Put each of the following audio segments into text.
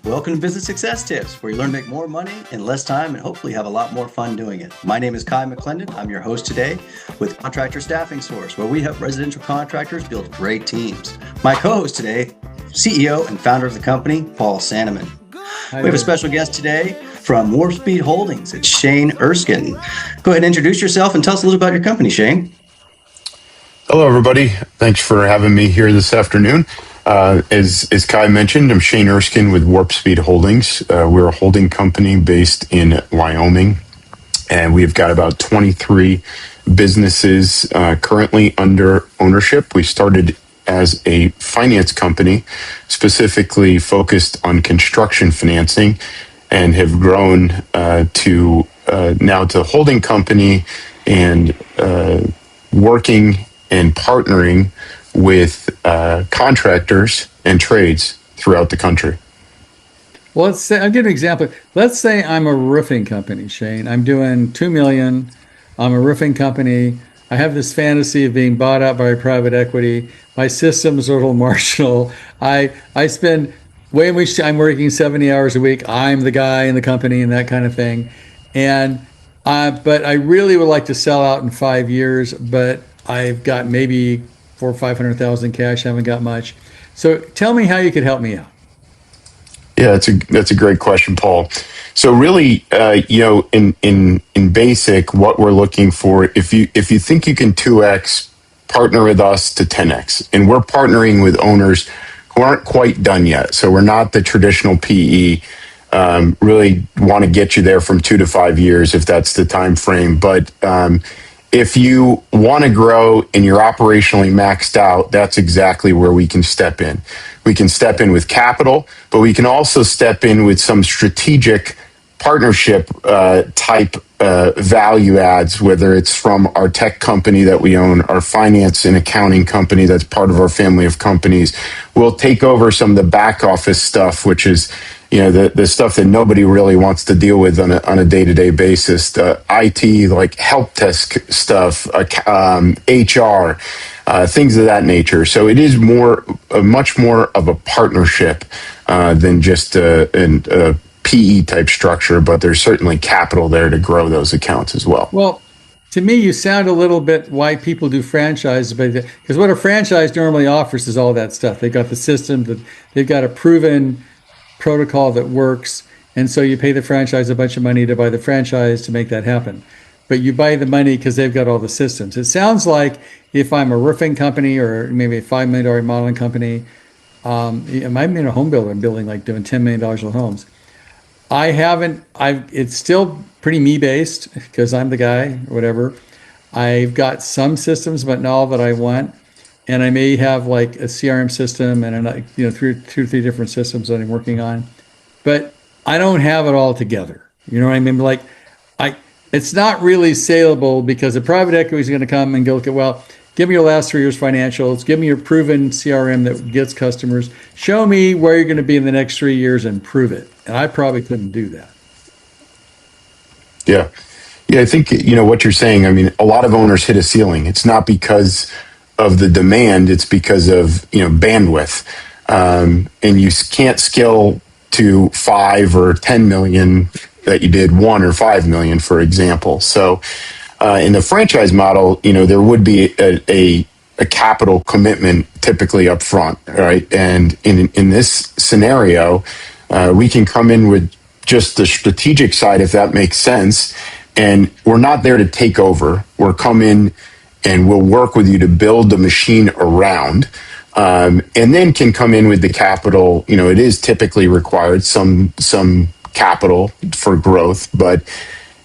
Welcome to Business Success Tips, where you learn to make more money in less time and hopefully have a lot more fun doing it. My name is Kai McClendon. I'm your host today with Contractor Staffing Source, where we help residential contractors build great teams. My co-host today, CEO and founder of the company, Paul Sanneman. We have a special guest today from 𝗲𝗶𝗿𝗄𝗏 Holdings. It's Shane Erskine. Go ahead and introduce yourself and tell us a little about your company, Shane. Hello, everybody. Thanks for having me here this afternoon. As Kai mentioned, I'm Shane Erskine with 𝗲𝗏 Holdings. We're a holding company based in Wyoming, and we've got about 23 businesses currently under ownership. We started as a finance company, specifically focused on construction financing, and have grown to now to holding company and working and partnering with contractors and trades throughout the country. Well, let's say, I'll give an example. Let's say I'm a roofing company, Shane. I'm doing $2 million. I'm a roofing company. I have this fantasy of being bought out by private equity. My systems are a little marginal. I spend way much time working 70 hours a week. I'm the guy in the company and that kind of thing. And but I really would like to sell out in 5 years, but I've got maybe $400,000 or $500,000 cash, haven't got much. So tell me how you could help me out. Yeah, that's a great question, Paul. So really, in basic, what we're looking for, if you think you can 2x, partner with us to 10x, and we're partnering with owners who aren't quite done yet. So we're not the traditional PE. Really want to get you there from 2 to 5 years if that's the time frame, but if you want to grow and you're operationally maxed out, that's exactly where we can step in. We can step in with capital, but we can also step in with some strategic partnership type value adds, whether it's from our tech company that we own, our finance and accounting company that's part of our family of companies. We'll take over some of the back office stuff, which is the stuff that nobody really wants to deal with on a day-to-day basis, the IT, like help desk stuff, HR, things of that nature. So it is much more of a partnership than just a PE type structure, but there's certainly capital there to grow those accounts as well. Well, to me, you sound a little bit why people do franchises, because what a franchise normally offers is all that stuff. They've got the system, they've got a proven protocol that works, and so you pay the franchise a bunch of money to buy the franchise to make that happen. But you buy the money because they've got all the systems. It sounds like if I'm a roofing company or maybe a $5 million remodeling company, it might be a home builder. I'm building doing $10 million of homes. It's still pretty me based because I'm the guy, whatever. I've got some systems, but not all that I want. And I may have a CRM system and two or three different systems that I'm working on, but I don't have it all together. You know what I mean? It's not really saleable because the private equity is going to come and go, okay, well, give me your last 3 years financials, give me your proven CRM that gets customers, show me where you're going to be in the next 3 years and prove it. And I probably couldn't do that. Yeah, I think, what you're saying, I mean, a lot of owners hit a ceiling. It's not because of the demand, it's because of bandwidth, and you can't scale to 5 or 10 million that you did 1 or 5 million, for example. So in the franchise model, there would be a capital commitment typically up front, right? And in this scenario, we can come in with just the strategic side, if that makes sense, and we're not there to take over. We're come in and we'll work with you to build the machine around, and then can come in with the capital. It is typically required some capital for growth, but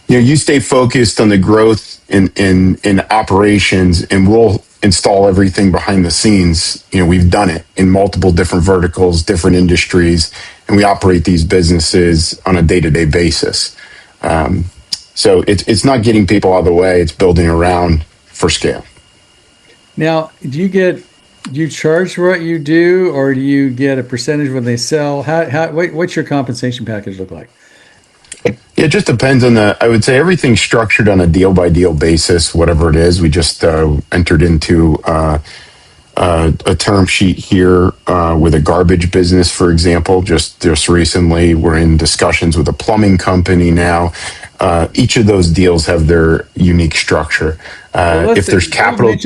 you stay focused on the growth in operations, and we'll install everything behind the scenes. We've done it in multiple different verticals, different industries, and we operate these businesses on a day-to-day basis. So it's not getting people out of the way; it's building around for scale. Now, do you charge for what you do, or do you get a percentage when they sell? What's your compensation package look like? It just depends on I would say everything's structured on a deal by deal basis, whatever it is. We just entered into a term sheet here with a garbage business, for example. Just recently, we're in discussions with a plumbing company now. Each of those deals have their unique structure. If there's capital,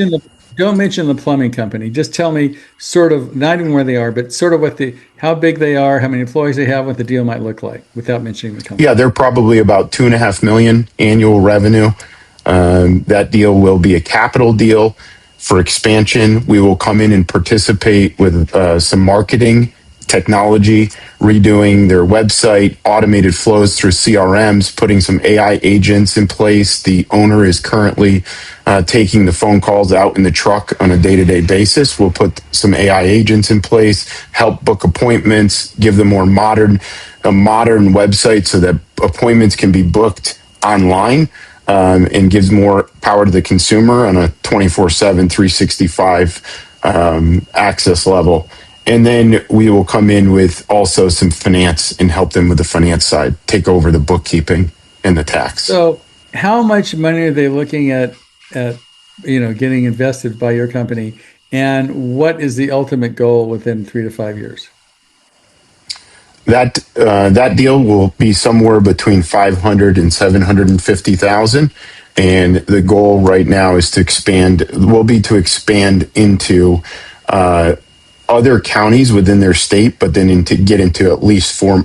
don't mention the plumbing company. Just tell me sort of, not even where they are, but sort of how big they are, how many employees they have, what the deal might look like, without mentioning the company. Yeah, they're probably about $2.5 million annual revenue. That deal will be a capital deal. For expansion, we will come in and participate with some marketing technology, redoing their website, automated flows through CRMs, putting some AI agents in place. The owner is currently taking the phone calls out in the truck on a day-to-day basis. We'll put some AI agents in place, help book appointments, give them a modern website so that appointments can be booked online. And gives more power to the consumer on a 24/7, 365 access level. And then we will come in with also some finance and help them with the finance side, take over the bookkeeping and the tax. So how much money are they looking at getting invested by your company? And what is the ultimate goal within 3 to 5 years? That deal will be somewhere between $500,000 and $750,000, and the goal right now is to expand into other counties within their state, but then get into at least four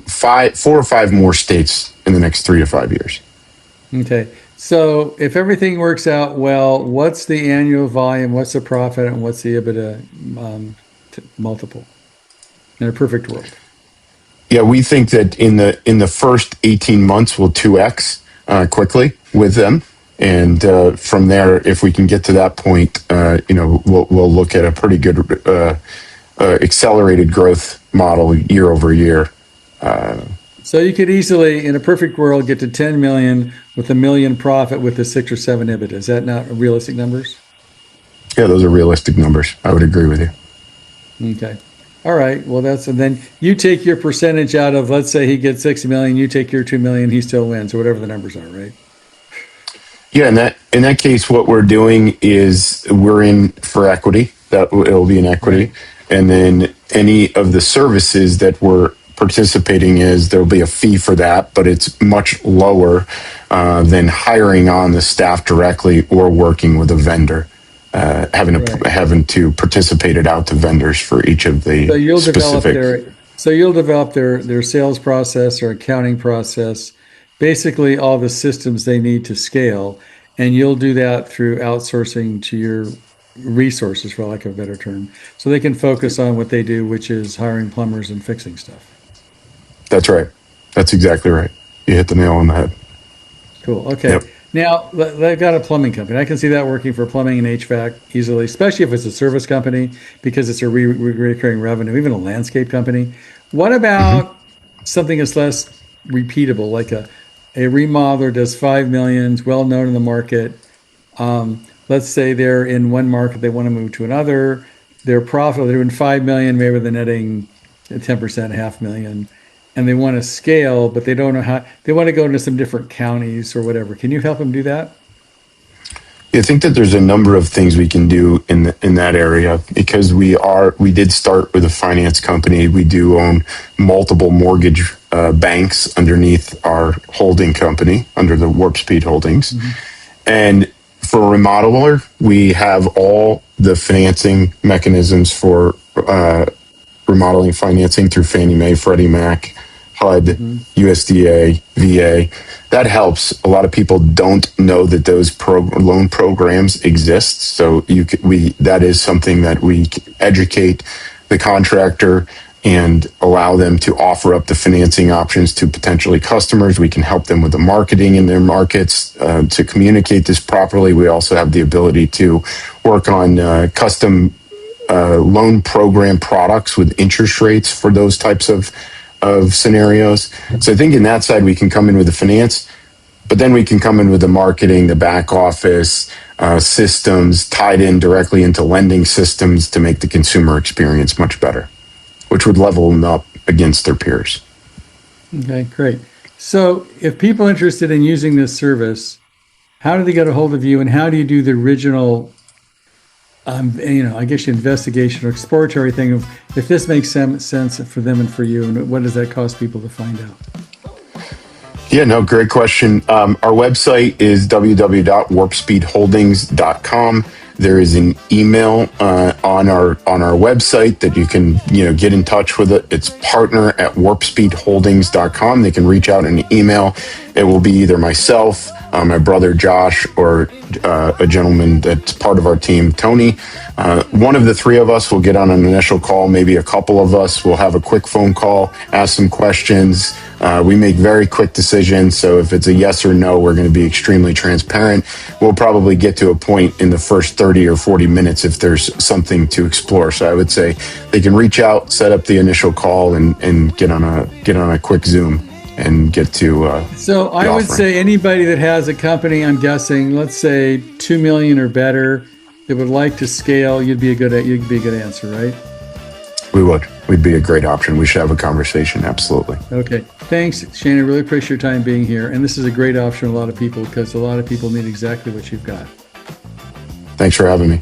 or five more states in the next 3 to 5 years. Okay, so if everything works out well, what's the annual volume? What's the profit? And what's the EBITDA multiple in a perfect world? Yeah, we think that in the first 18 months we'll 2x quickly with them, and from there, if we can get to that point, we'll look at a pretty good accelerated growth model year over year. So you could easily, in a perfect world, get to 10 million with $1 million profit with a 6 or 7 EBITDA. Is that not realistic numbers? Yeah, those are realistic numbers. I would agree with you. Okay. All right. Well, and then you take your percentage out of, let's say he gets 6 million, you take your 2 million, he still wins, or whatever the numbers are, right? Yeah, in that case, what we're doing is we're in for equity. It'll be an equity, right. And then any of the services that we're participating there'll be a fee for that, but it's much lower than hiring on the staff directly or working with a vendor. Having to participate it out to vendors for each of the specific. You'll develop their sales process or accounting process, basically all the systems they need to scale, and you'll do that through outsourcing to your resources, for lack of a better term, so they can focus on what they do, which is hiring plumbers and fixing stuff. That's right. That's exactly right. You hit the nail on the head. Cool. Okay. Yep. Now, they've got a plumbing company. I can see that working for plumbing and HVAC easily, especially if it's a service company, because it's a recurring revenue, even a landscape company. What about something that's less repeatable, like a remodeler does 5 million, well known in the market. Let's say they're in one market, they want to move to another. They're profitable, they're doing 5 million, maybe they're netting 10%, $500,000. And they want to scale, but they don't know how. They want to go into some different counties or whatever. Can you help them do that? I think that there's a number of things we can do in that area, because we did start with a finance company. We do own multiple mortgage banks underneath our holding company, under the 𝗲𝗂𝗿𝗄 Holdings. And for a remodeler, we have all the financing mechanisms for remodeling financing through Fannie Mae, Freddie Mac, HUD, USDA, VA. That helps. A lot of people don't know that those loan programs exist. So that is something that we educate the contractor and allow them to offer up the financing options to potentially customers. We can help them with the marketing in their markets to communicate this properly. We also have the ability to work on custom loan program products with interest rates for those types of scenarios. So I think in that side, we can come in with the finance, but then we can come in with the marketing, the back office, systems tied in directly into lending systems to make the consumer experience much better, which would level them up against their peers. Okay, great. So if people are interested in using this service, how do they get a hold of you, and how do you do the original I guess investigation or exploratory thing of if this makes sense for them and for you, and what does that cost people to find out? Yeah, no, great question. Our website is www.𝗲𝗏𝗿𝗄𝗋𝗋𝗋𝗋𝗋𝗋𝗋𝗋𝗋𝗋𝗋𝗋𝗋𝗋𝗋 there's an email on our website that you can get in touch with it. It's partner@𝗲𝗏𝗿𝗄𝗋𝗋𝗋𝗋𝗋𝗋𝗋𝗋𝗋𝗋𝗋. They can reach out in an email. It will be either myself, my brother Josh, or a gentleman that's part of our team, Tony. One of the three of us will get on an initial call. Maybe a couple of us will have a quick phone call, ask some questions. We make very quick decisions. So if it's a yes or no, we're going to be extremely transparent. We'll probably get to a point in the first 30 or 40 minutes if there's something to explore. So I would say they can reach out, set up the initial call, and get on a quick Zoom and get to. So I would say anybody that has a company, I'm guessing, let's say 2 million or better, that would like to scale, you'd be a good answer, right? We would. We'd be a great option. We should have a conversation. Absolutely. Okay. Thanks, Shane. I really appreciate your time being here. And this is a great option for a lot of people because a lot of people need exactly what you've got. Thanks for having me.